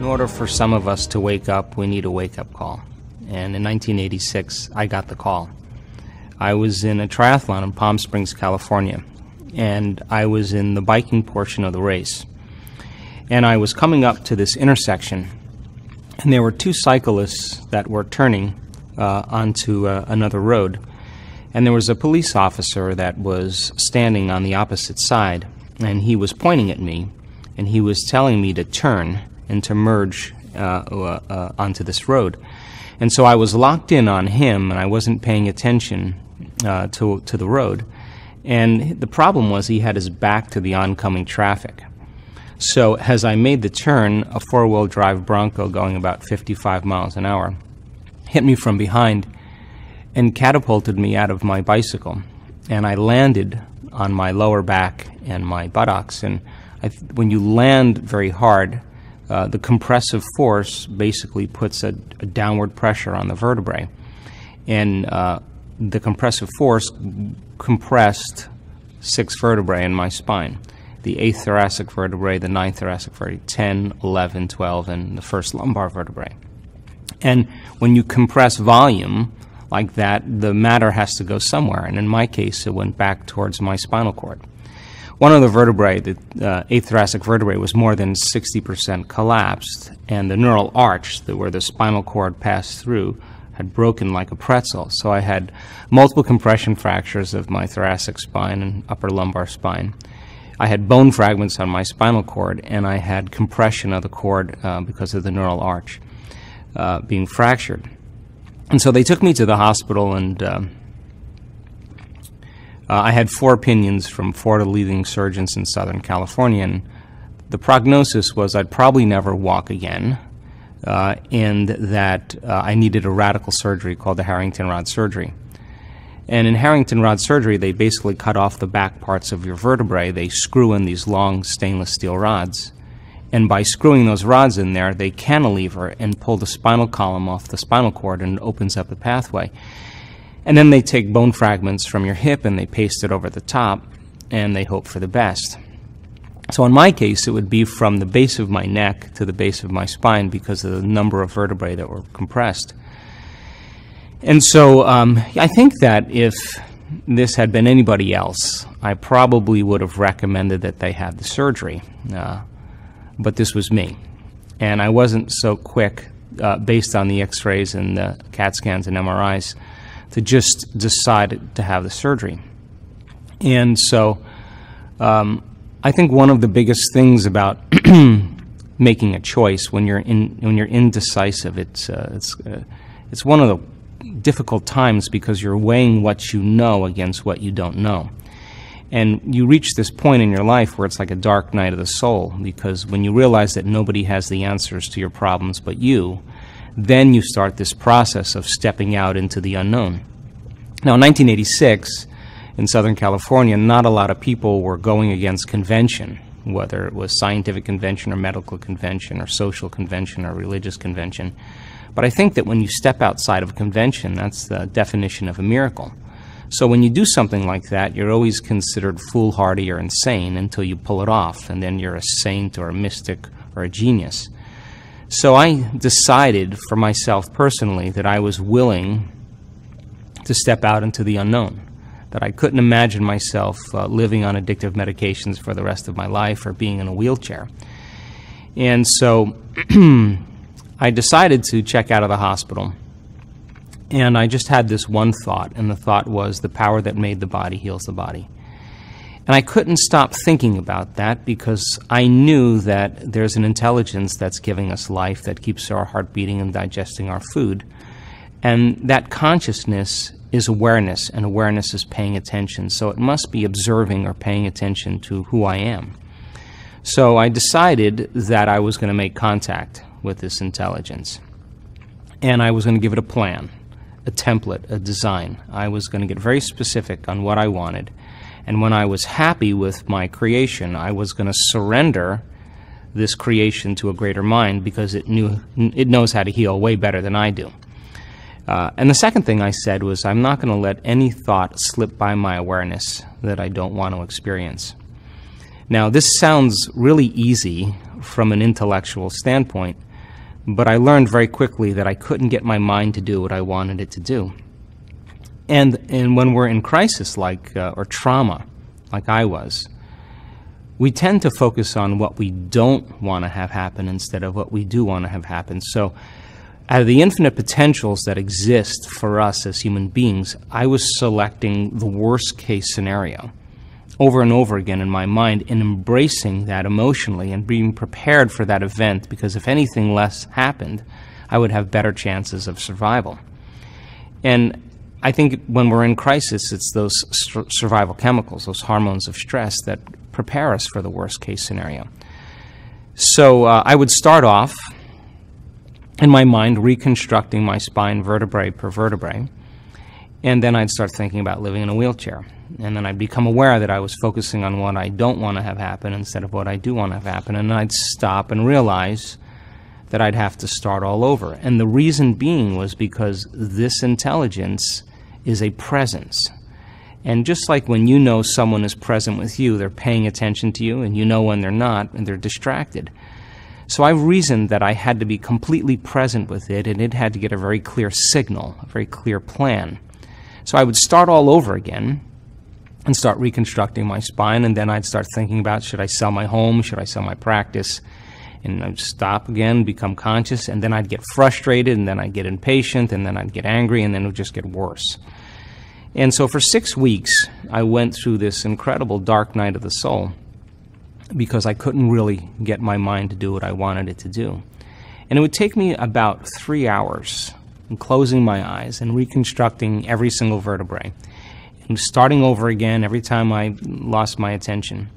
In order for some of us to wake up, we need a wake-up call. And in 1986, I got the call. I was in a triathlon in Palm Springs, California, and I was in the biking portion of the race. And I was coming up to this intersection, and there were two cyclists that were turning onto another road. And there was a police officer that was standing on the opposite side, and he was pointing at me, and he was telling me to turn and to merge onto this road. And so I was locked in on him, and I wasn't paying attention to the road. And the problem was he had his back to the oncoming traffic. So as I made the turn, a four-wheel drive Bronco going about 55 miles an hour hit me from behind and catapulted me out of my bicycle. And I landed on my lower back and my buttocks. And when you land very hard, the compressive force basically puts a downward pressure on the vertebrae. And the compressive force compressed 6 vertebrae in my spine. The 8th thoracic vertebrae, the 9th thoracic vertebrae, 10, 11, 12, and the first lumbar vertebrae. And when you compress volume like that, the matter has to go somewhere. And in my case, it went back towards my spinal cord. One of the vertebrae, the 8th thoracic vertebrae, was more than 60% collapsed, and the neural arch, where the spinal cord passed through, had broken like a pretzel. So I had multiple compression fractures of my thoracic spine and upper lumbar spine. I had bone fragments on my spinal cord, and I had compression of the cord because of the neural arch being fractured. And so they took me to the hospital, and I had 4 opinions from 4 of the leading surgeons in Southern California, and the prognosis was I'd probably never walk again, and that I needed a radical surgery called the Harrington Rod Surgery. And in Harrington Rod Surgery, they basically cut off the back parts of your vertebrae. They screw in these long stainless steel rods. And by screwing those rods in there, they cantilever and pull the spinal column off the spinal cord, and it opens up the pathway. And then they take bone fragments from your hip and they paste it over the top, and they hope for the best. So in my case, it would be from the base of my neck to the base of my spine because of the number of vertebrae that were compressed. And so I think that if this had been anybody else, I probably would have recommended that they have the surgery. But this was me. And I wasn't so quick, based on the x-rays and the CAT scans and MRIs, to just decide to have the surgery. And so I think one of the biggest things about making a choice when you're indecisive, it's one of the difficult times because you're weighing what you know against what you don't know. And you reach this point in your life where it's like a dark night of the soul, because when you realize that nobody has the answers to your problems but you, then you start this process of stepping out into the unknown. Now, in 1986, in Southern California, not a lot of people were going against convention, whether it was scientific convention or medical convention or social convention or religious convention. But I think that when you step outside of a convention, that's the definition of a miracle. So when you do something like that, you're always considered foolhardy or insane until you pull it off, and then you're a saint or a mystic or a genius. So I decided for myself personally that I was willing to step out into the unknown, that I couldn't imagine myself living on addictive medications for the rest of my life or being in a wheelchair. And so I decided to check out of the hospital. And I just had this one thought, and the thought was the power that made the body heals the body. And I couldn't stop thinking about that because I knew that there's an intelligence that's giving us life, that keeps our heart beating and digesting our food. And that consciousness is awareness, and awareness is paying attention. So it must be observing or paying attention to who I am. So I decided that I was going to make contact with this intelligence. And I was going to give it a plan, a template, a design. I was going to get very specific on what I wanted. And when I was happy with my creation, I was going to surrender this creation to a greater mind because it knows how to heal way better than I do. And the second thing I said was I'm not going to let any thought slip by my awareness that I don't want to experience. Now, this sounds really easy from an intellectual standpoint, But I learned very quickly that I couldn't get my mind to do what I wanted it to do. And when we're in crisis, or trauma, like I was, we tend to focus on what we don't want to have happen instead of what we do want to have happen. So out of the infinite potentials that exist for us as human beings, I was selecting the worst case scenario over and over again in my mind and embracing that emotionally and being prepared for that event, because if anything less happened, I would have better chances of survival. And I think when we're in crisis, it's those survival chemicals, those hormones of stress that prepare us for the worst case scenario. So I would start off in my mind reconstructing my spine vertebrae per vertebrae, and then I'd start thinking about living in a wheelchair. And then I'd become aware that I was focusing on what I don't want to have happen instead of what I do want to have happen, and I'd stop and realize that I'd have to start all over. And the reason being was because this intelligence is a presence. And just like when you know someone is present with you, they're paying attention to you, and you know when they're not, and they're distracted. So I reasoned that I had to be completely present with it, and it had to get a very clear signal, a very clear plan. So I would start all over again and start reconstructing my spine, and then I'd start thinking about, should I sell my home, should I sell my practice? And I'd stop again, become conscious, and then I'd get frustrated, and then I'd get impatient, and then I'd get angry, and then it would just get worse. And so for 6 weeks, I went through this incredible dark night of the soul because I couldn't really get my mind to do what I wanted it to do. And it would take me about 3 hours in closing my eyes and reconstructing every single vertebrae and starting over again every time I lost my attention.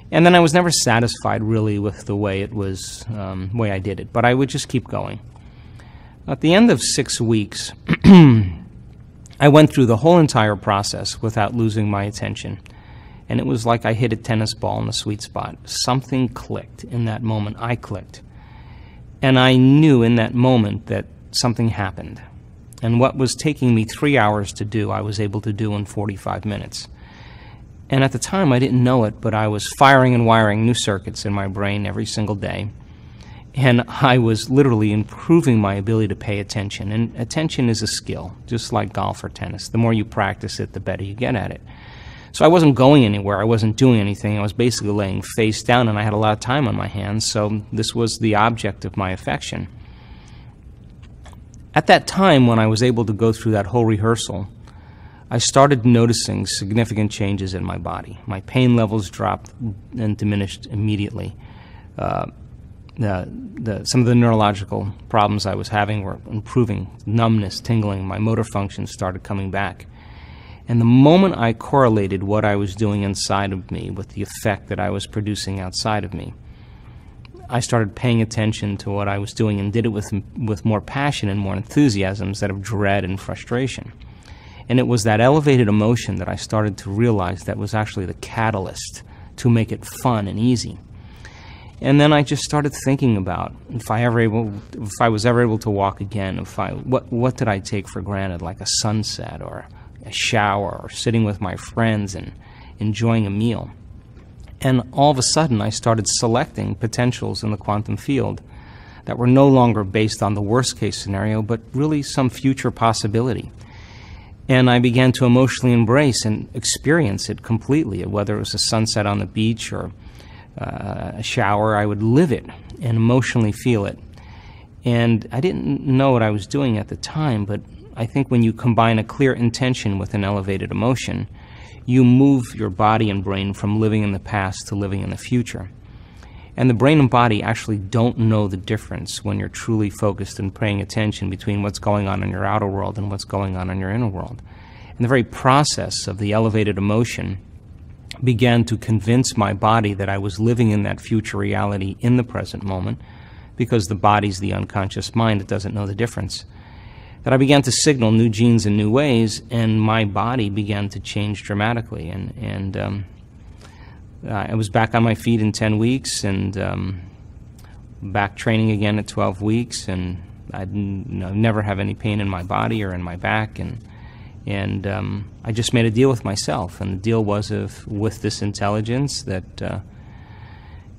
And then I was never satisfied really with the way it was, way I did it, but I would just keep going. At the end of 6 weeks, I went through the whole entire process without losing my attention. And it was like I hit a tennis ball in the sweet spot. Something clicked in that moment. I clicked. And I knew in that moment that something happened. And what was taking me 3 hours to do, I was able to do in 45 minutes. And at the time, I didn't know it, but I was firing and wiring new circuits in my brain every single day. And I was literally improving my ability to pay attention. And attention is a skill, just like golf or tennis. The more you practice it, the better you get at it. So I wasn't going anywhere. I wasn't doing anything. I was basically laying face down, and I had a lot of time on my hands, so this was the object of my affection. At that time, when I was able to go through that whole rehearsal, I started noticing significant changes in my body. My pain levels dropped and diminished immediately. Some of the neurological problems I was having were improving. Numbness, tingling, my motor function started coming back. And the moment I correlated what I was doing inside of me with the effect that I was producing outside of me, I started paying attention to what I was doing and did it with more passion and more enthusiasm instead of dread and frustration. And it was that elevated emotion that I started to realize that was actually the catalyst to make it fun and easy. And then I just started thinking about if I was ever able to walk again, what did I take for granted, like a sunset or a shower or sitting with my friends and enjoying a meal. And all of a sudden I started selecting potentials in the quantum field that were no longer based on the worst case scenario, but really some future possibility. And I began to emotionally embrace and experience it completely. Whether it was a sunset on the beach or a shower, I would live it and emotionally feel it. And I didn't know what I was doing at the time, but I think when you combine a clear intention with an elevated emotion, you move your body and brain from living in the past to living in the future. And the brain and body actually don't know the difference when you're truly focused and paying attention between what's going on in your outer world and what's going on in your inner world. And the very process of the elevated emotion began to convince my body that I was living in that future reality in the present moment, because the body's the unconscious mind, it doesn't know the difference. That I began to signal new genes in new ways, and my body began to change dramatically. And I was back on my feet in 10 weeks, and back training again at 12 weeks, and I'd never have any pain in my body or in my back. And I just made a deal with myself, and the deal was with this intelligence that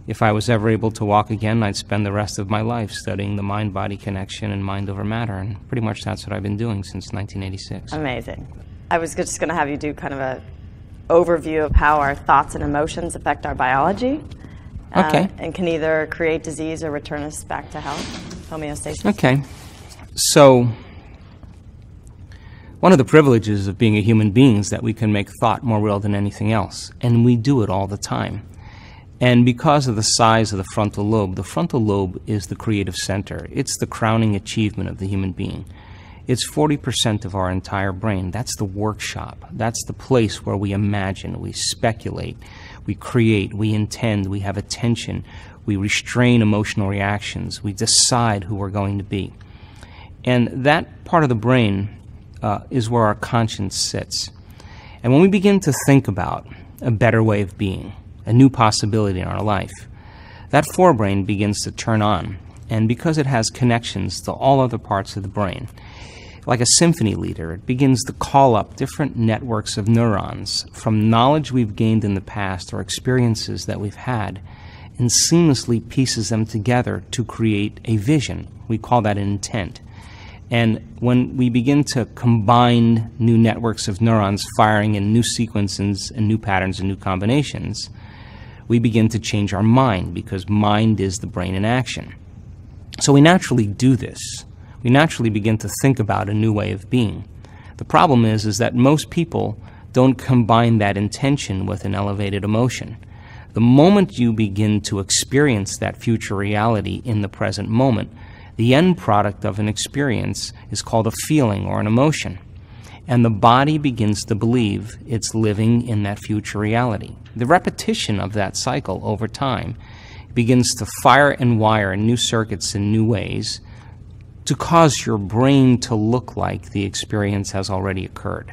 if I was ever able to walk again, I'd spend the rest of my life studying the mind-body connection and mind over matter, and pretty much that's what I've been doing since 1986. Amazing. I was just going to have you do kind of a overview of how our thoughts and emotions affect our biology. Okay. And can either create disease or return us back to health, homeostasis. Okay. So, one of the privileges of being a human being is that we can make thought more real than anything else, and we do it all the time. And because of the size of the frontal lobe is the creative center. It's the crowning achievement of the human being. It's 40% of our entire brain. That's the workshop. That's the place where we imagine, we speculate, we create, we intend, we have attention, we restrain emotional reactions, we decide who we're going to be. And that part of the brain is where our conscience sits. And when we begin to think about a better way of being, a new possibility in our life, that forebrain begins to turn on. And because it has connections to all other parts of the brain, like a symphony leader, it begins to call up different networks of neurons from knowledge we've gained in the past or experiences that we've had, and seamlessly pieces them together to create a vision. We call that intent. And when we begin to combine new networks of neurons firing in new sequences and new patterns and new combinations, we begin to change our mind, because mind is the brain in action. So we naturally do this. We naturally begin to think about a new way of being. The problem is that most people don't combine that intention with an elevated emotion. The moment you begin to experience that future reality in the present moment, the end product of an experience is called a feeling or an emotion. And the body begins to believe it's living in that future reality. The repetition of that cycle over time begins to fire and wire new circuits in new ways to cause your brain to look like the experience has already occurred.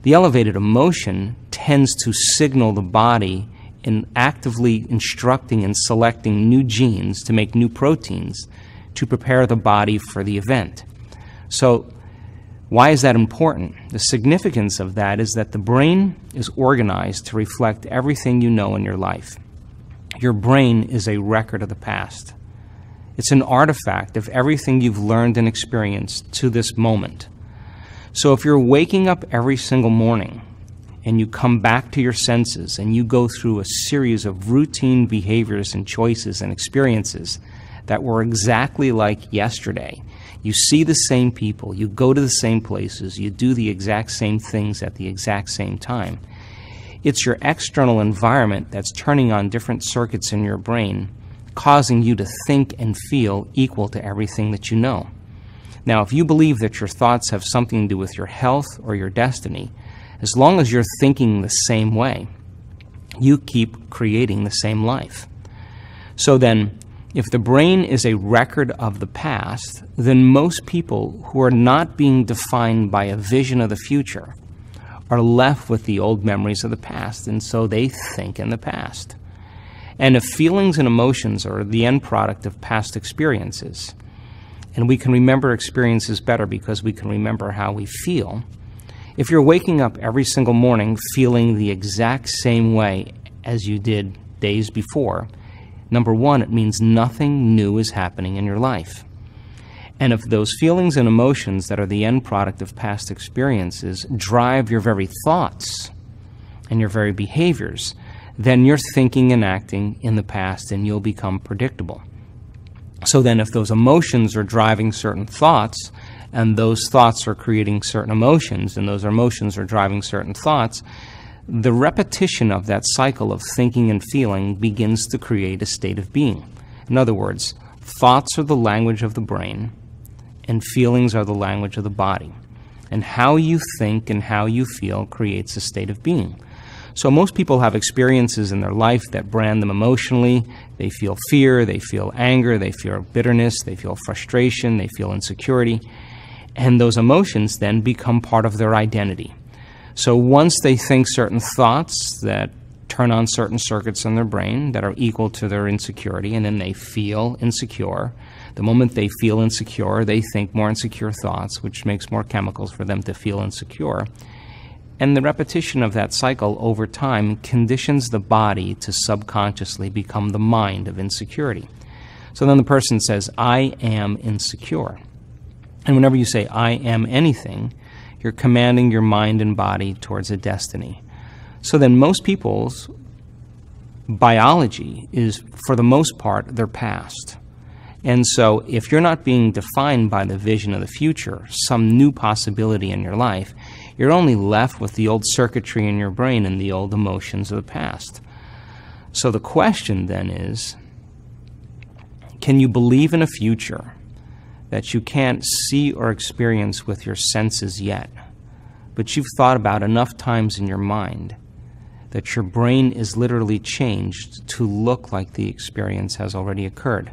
The elevated emotion tends to signal the body in actively instructing and selecting new genes to make new proteins to prepare the body for the event. So, why is that important? The significance of that is that the brain is organized to reflect everything you know in your life. Your brain is a record of the past. It's an artifact of everything you've learned and experienced to this moment. So if you're waking up every single morning and you come back to your senses and you go through a series of routine behaviors and choices and experiences that were exactly like yesterday, you see the same people, you go to the same places, you do the exact same things at the exact same time, it's your external environment that's turning on different circuits in your brain, causing you to think and feel equal to everything that you know. Now, if you believe that your thoughts have something to do with your health or your destiny, as long as you're thinking the same way, you keep creating the same life. So then, if the brain is a record of the past, then most people who are not being defined by a vision of the future are left with the old memories of the past, and so they think in the past. And if feelings and emotions are the end product of past experiences, and we can remember experiences better because we can remember how we feel, if you're waking up every single morning feeling the exact same way as you did days before, number one, it means nothing new is happening in your life. And if those feelings and emotions that are the end product of past experiences drive your very thoughts and your very behaviors, then you're thinking and acting in the past and you'll become predictable. So then if those emotions are driving certain thoughts, and those thoughts are creating certain emotions, and those emotions are driving certain thoughts, the repetition of that cycle of thinking and feeling begins to create a state of being. In other words, thoughts are the language of the brain, and feelings are the language of the body. And how you think and how you feel creates a state of being. So most people have experiences in their life that brand them emotionally. They feel fear, they feel anger, they feel bitterness, they feel frustration, they feel insecurity. And those emotions then become part of their identity. So once they think certain thoughts that turn on certain circuits in their brain that are equal to their insecurity, and then they feel insecure. The moment they feel insecure, they think more insecure thoughts, which makes more chemicals for them to feel insecure. And the repetition of that cycle over time conditions the body to subconsciously become the mind of insecurity. So then the person says, I am insecure. And whenever you say, I am anything, you're commanding your mind and body towards a destiny. So then most people's biology is, for the most part, their past. And so if you're not being defined by the vision of the future, some new possibility in your life, you're only left with the old circuitry in your brain and the old emotions of the past. So the question then is, can you believe in a future that you can't see or experience with your senses yet, but you've thought about enough times in your mind that your brain is literally changed to look like the experience has already occurred?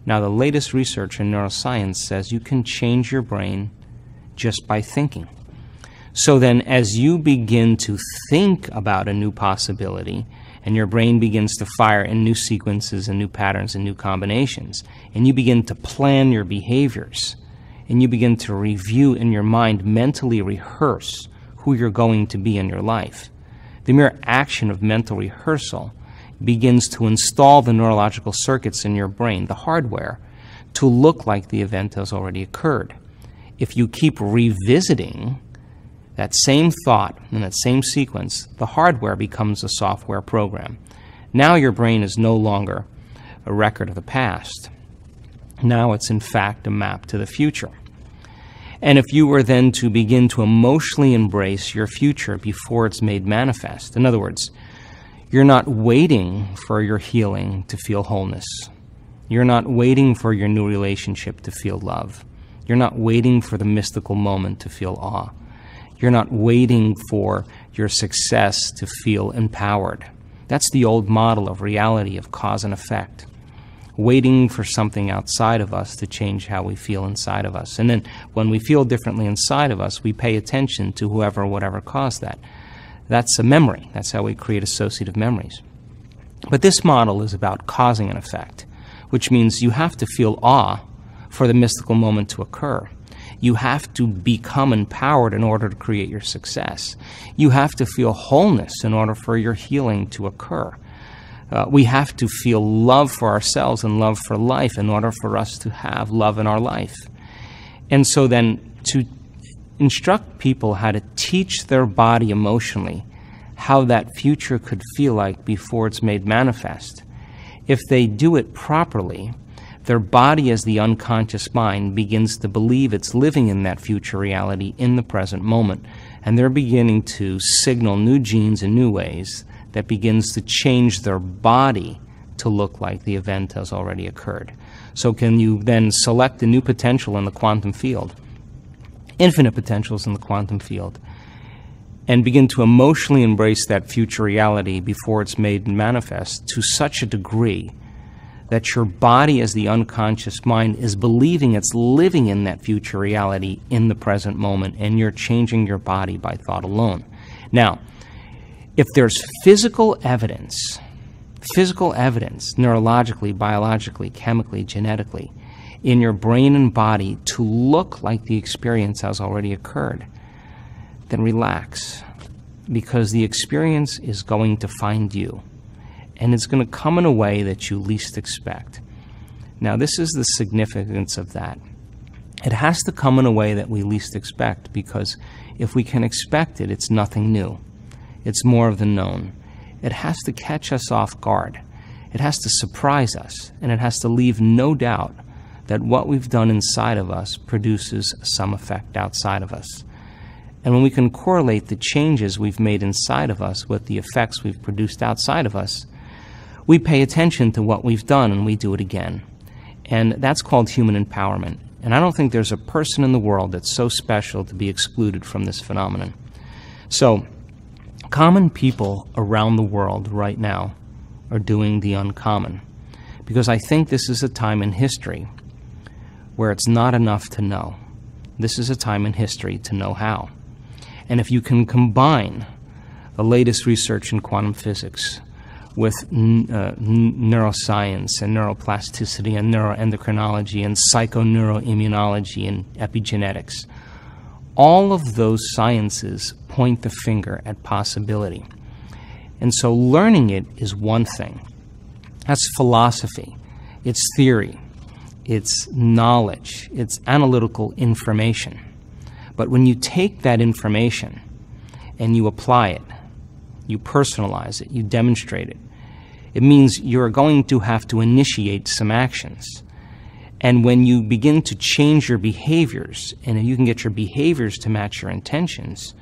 Now, the latest research in neuroscience says you can change your brain just by thinking. So then, as you begin to think about a new possibility, and your brain begins to fire in new sequences and new patterns and new combinations, and you begin to plan your behaviors, and you begin to review in your mind, mentally rehearse who you're going to be in your life, the mere action of mental rehearsal begins to install the neurological circuits in your brain, the hardware, to look like the event has already occurred. If you keep revisiting that same thought and that same sequence, the hardware becomes a software program. Now your brain is no longer a record of the past. Now it's in fact a map to the future. And if you were then to begin to emotionally embrace your future before it's made manifest, in other words, you're not waiting for your healing to feel wholeness. You're not waiting for your new relationship to feel love. You're not waiting for the mystical moment to feel awe. You're not waiting for your success to feel empowered. That's the old model of reality, of cause and effect. Waiting for something outside of us to change how we feel inside of us. And then when we feel differently inside of us, we pay attention to whoever or whatever caused that. That's a memory. That's how we create associative memories. But this model is about causing an effect, which means you have to feel awe for the mystical moment to occur. You have to become empowered in order to create your success. You have to feel wholeness in order for your healing to occur. We have to feel love for ourselves and love for life in order for us to have love in our life. And so then to instruct people how to teach their body emotionally how that future could feel like before it's made manifest, if they do it properly, their body as the unconscious mind begins to believe it's living in that future reality in the present moment, and they're beginning to signal new genes in new ways that begins to change their body to look like the event has already occurred. So can you then select a new potential in the quantum field, infinite potentials in the quantum field, and begin to emotionally embrace that future reality before it's made manifest to such a degree that your body as the unconscious mind is believing it's living in that future reality in the present moment, and you're changing your body by thought alone. Now, if there's physical evidence, neurologically, biologically, chemically, genetically, in your brain and body to look like the experience has already occurred, then relax, because the experience is going to find you, and it's going to come in a way that you least expect. Now, this is the significance of that. It has to come in a way that we least expect, because if we can expect it, it's nothing new. It's more of the known. It has to catch us off guard. It has to surprise us, and it has to leave no doubt that what we've done inside of us produces some effect outside of us. And when we can correlate the changes we've made inside of us with the effects we've produced outside of us, we pay attention to what we've done and we do it again. And that's called human empowerment. And I don't think there's a person in the world that's so special to be excluded from this phenomenon. So, common people around the world right now are doing the uncommon, because I think this is a time in history where it's not enough to know. This is a time in history to know how. And if you can combine the latest research in quantum physics with neuroscience and neuroplasticity and neuroendocrinology and psychoneuroimmunology and epigenetics, all of those sciences point the finger at possibility. And so learning it is one thing. That's philosophy. It's theory. It's knowledge. It's analytical information. But when you take that information and you apply it, you personalize it, you demonstrate it, it means you're going to have to initiate some actions. And when you begin to change your behaviors, and you can get your behaviors to match your intentions,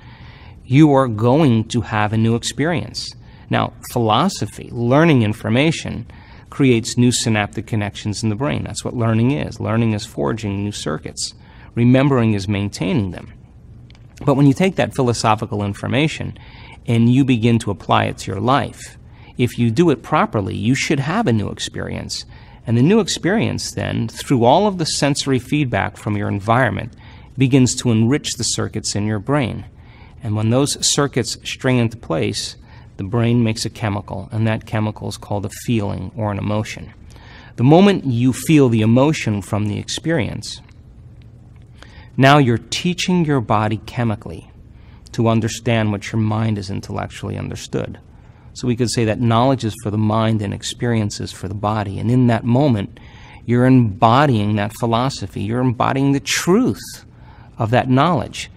you are going to have a new experience. Now, philosophy, learning information, creates new synaptic connections in the brain. That's what learning is. Learning is forging new circuits. Remembering is maintaining them. But when you take that philosophical information and you begin to apply it to your life, if you do it properly, you should have a new experience. And the new experience then, through all of the sensory feedback from your environment, begins to enrich the circuits in your brain. And when those circuits string into place, the brain makes a chemical, and that chemical is called a feeling or an emotion. The moment you feel the emotion from the experience, now you're teaching your body chemically to understand what your mind has intellectually understood. So we could say that knowledge is for the mind and experience is for the body. And in that moment, you're embodying that philosophy. You're embodying the truth of that knowledge.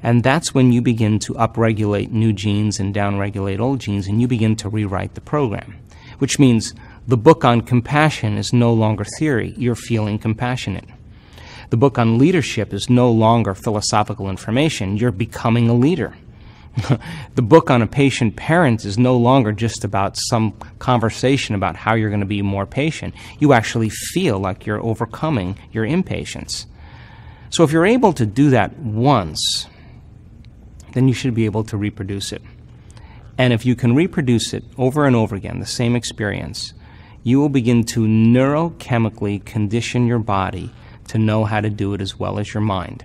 And that's when you begin to upregulate new genes and downregulate old genes, and you begin to rewrite the program. Which means the book on compassion is no longer theory. You're feeling compassionate. The book on leadership is no longer philosophical information. You're becoming a leader. The book on a patient parent is no longer just about some conversation about how you're going to be more patient. You actually feel like you're overcoming your impatience. So if you're able to do that once, then you should be able to reproduce it. And if you can reproduce it over and over again, the same experience, you will begin to neurochemically condition your body to know how to do it as well as your mind.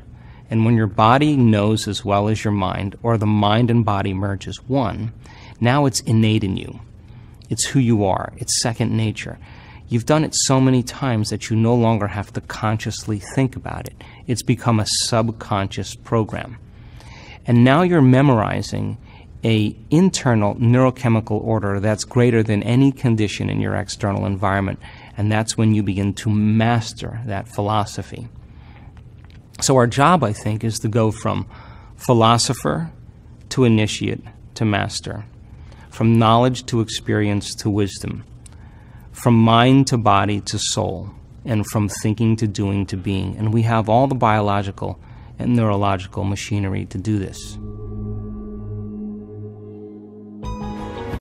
And when your body knows as well as your mind, or the mind and body merge as one, now it's innate in you. It's who you are. It's second nature. You've done it so many times that you no longer have to consciously think about it. It's become a subconscious program. And now you're memorizing an internal neurochemical order that's greater than any condition in your external environment. And that's when you begin to master that philosophy. So our job, I think, is to go from philosopher to initiate to master, from knowledge to experience to wisdom, from mind to body to soul, and from thinking to doing to being. And we have all the biological and neurological machinery to do this.